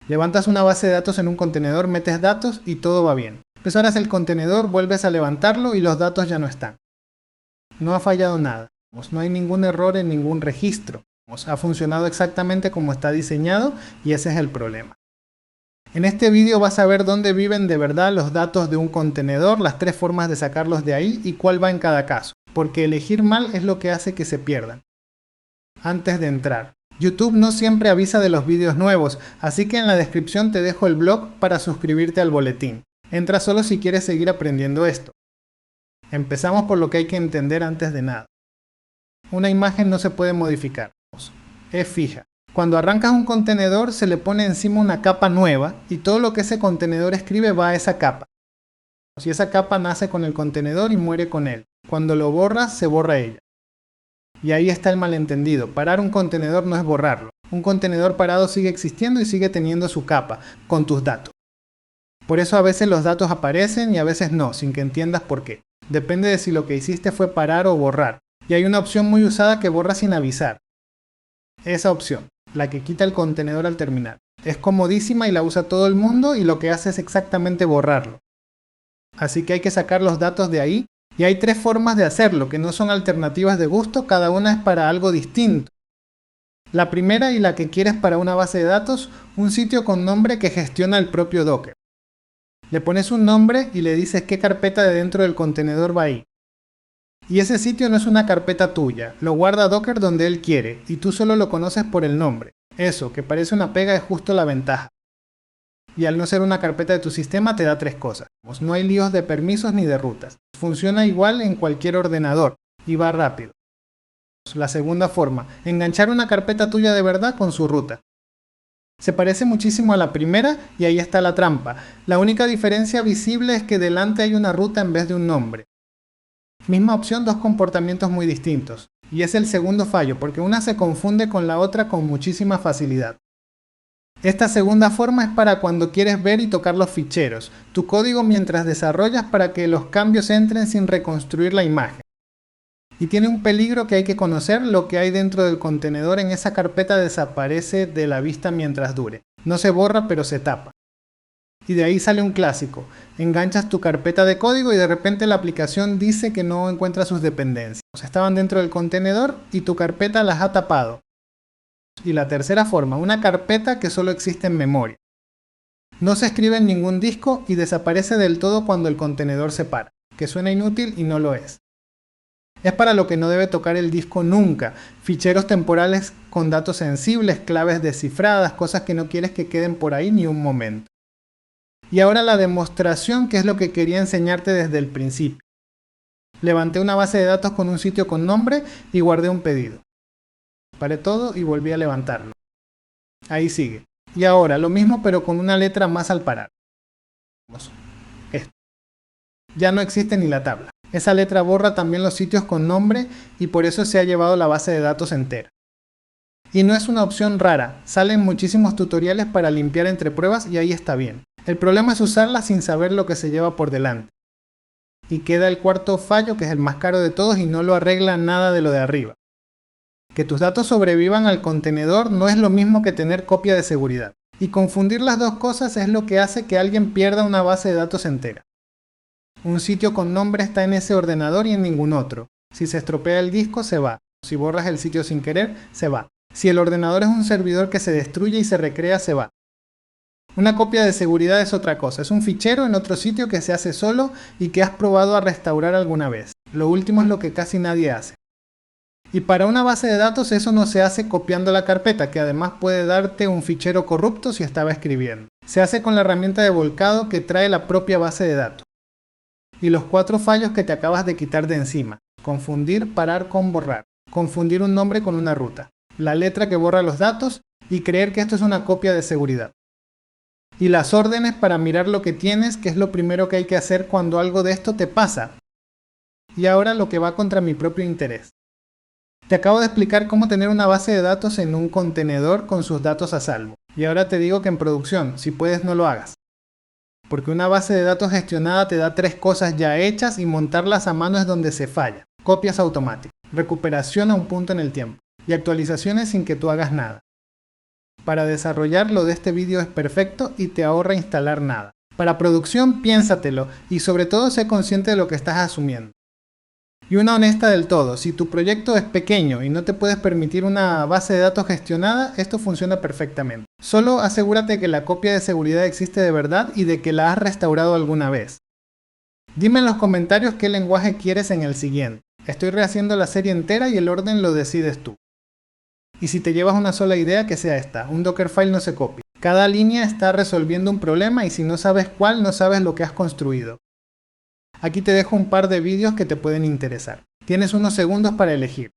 Levantas una base de datos en un contenedor, metes datos y todo va bien. Pues ahora es el contenedor, vuelves a levantarlo y los datos ya no están. No ha fallado nada. No hay ningún error en ningún registro. Ha funcionado exactamente como está diseñado y ese es el problema. En este vídeo vas a ver dónde viven de verdad los datos de un contenedor, las 3 formas de sacarlos de ahí y cuál va en cada caso, porque elegir mal es lo que hace que se pierdan. Antes de entrar, YouTube no siempre avisa de los vídeos nuevos, así que en la descripción te dejo el blog para suscribirte al boletín. Entra solo si quieres seguir aprendiendo esto. Empezamos por lo que hay que entender antes de nada. Una imagen no se puede modificar, es fija. Cuando arrancas un contenedor se le pone encima una capa nueva y todo lo que ese contenedor escribe va a esa capa. Si esa capa nace con el contenedor y muere con él. Cuando lo borras, se borra ella. Y ahí está el malentendido. Parar un contenedor no es borrarlo. Un contenedor parado sigue existiendo y sigue teniendo su capa, con tus datos. Por eso a veces los datos aparecen y a veces no, sin que entiendas por qué. Depende de si lo que hiciste fue parar o borrar. Y hay una opción muy usada que borra sin avisar. Esa opción, la que quita el contenedor al terminar. Es comodísima y la usa todo el mundo y lo que hace es exactamente borrarlo. Así que hay que sacar los datos de ahí y hay 3 formas de hacerlo que no son alternativas de gusto, cada una es para algo distinto. La primera y la que quieres para una base de datos, un sitio con nombre que gestiona el propio Docker. Le pones un nombre y le dices qué carpeta de dentro del contenedor va ahí. Y ese sitio no es una carpeta tuya, lo guarda Docker donde él quiere y tú solo lo conoces por el nombre. Eso, que parece una pega, es justo la ventaja. Y al no ser una carpeta de tu sistema te da 3 cosas. No hay líos de permisos ni de rutas. Funciona igual en cualquier ordenador y va rápido. La segunda forma, enganchar una carpeta tuya de verdad con su ruta. Se parece muchísimo a la primera y ahí está la trampa. La única diferencia visible es que delante hay una ruta en vez de un nombre. Misma opción, 2 comportamientos muy distintos. Y es el segundo fallo, porque una se confunde con la otra con muchísima facilidad. Esta segunda forma es para cuando quieres ver y tocar los ficheros, tu código mientras desarrollas para que los cambios entren sin reconstruir la imagen. Y tiene un peligro que hay que conocer, lo que hay dentro del contenedor en esa carpeta desaparece de la vista mientras dure. No se borra, pero se tapa. Y de ahí sale un clásico. Enganchas tu carpeta de código y de repente la aplicación dice que no encuentra sus dependencias. Estaban dentro del contenedor y tu carpeta las ha tapado. Y la tercera forma, una carpeta que solo existe en memoria. No se escribe en ningún disco y desaparece del todo cuando el contenedor se para, que suena inútil y no lo es. Es para lo que no debe tocar el disco nunca, ficheros temporales con datos sensibles, claves descifradas, cosas que no quieres que queden por ahí ni un momento. Y ahora la demostración, que es lo que quería enseñarte desde el principio. Levanté una base de datos con un sitio con nombre y guardé un pedido. Paré todo y volví a levantarlo. Ahí sigue. Y ahora lo mismo pero con una letra más al parar. Esto. Ya no existe ni la tabla. Esa letra borra también los sitios con nombre y por eso se ha llevado la base de datos entera. Y no es una opción rara. Salen muchísimos tutoriales para limpiar entre pruebas y ahí está bien. El problema es usarla sin saber lo que se lleva por delante. Y queda el cuarto fallo, que es el más caro de todos y no lo arregla nada de lo de arriba. Que tus datos sobrevivan al contenedor no es lo mismo que tener copia de seguridad. Y confundir las dos cosas es lo que hace que alguien pierda una base de datos entera. Un sitio con nombre está en ese ordenador y en ningún otro. Si se estropea el disco, se va. Si borras el sitio sin querer, se va. Si el ordenador es un servidor que se destruye y se recrea, se va. Una copia de seguridad es otra cosa. Es un fichero en otro sitio que se hace solo y que has probado a restaurar alguna vez. Lo último es lo que casi nadie hace. Y para una base de datos eso no se hace copiando la carpeta, que además puede darte un fichero corrupto si estaba escribiendo. Se hace con la herramienta de volcado que trae la propia base de datos. Y los 4 fallos que te acabas de quitar de encima. Confundir, parar con borrar. Confundir un nombre con una ruta. La letra que borra los datos y creer que esto es una copia de seguridad. Y las órdenes para mirar lo que tienes, que es lo primero que hay que hacer cuando algo de esto te pasa. Y ahora lo que va contra mi propio interés. Te acabo de explicar cómo tener una base de datos en un contenedor con sus datos a salvo. Y ahora te digo que en producción, si puedes no lo hagas. Porque una base de datos gestionada te da 3 cosas ya hechas y montarlas a mano es donde se falla. Copias automáticas, recuperación a un punto en el tiempo y actualizaciones sin que tú hagas nada. Para desarrollar lo de este vídeo es perfecto y te ahorra instalar nada. Para producción, piénsatelo y sobre todo sé consciente de lo que estás asumiendo. Y una honesta del todo, si tu proyecto es pequeño y no te puedes permitir una base de datos gestionada, esto funciona perfectamente. Solo asegúrate que la copia de seguridad existe de verdad y de que la has restaurado alguna vez. Dime en los comentarios qué lenguaje quieres en el siguiente. Estoy rehaciendo la serie entera y el orden lo decides tú. Y si te llevas una sola idea, que sea esta: un Dockerfile no se copia. Cada línea está resolviendo un problema y si no sabes cuál, no sabes lo que has construido. Aquí te dejo un par de vídeos que te pueden interesar. Tienes unos segundos para elegir.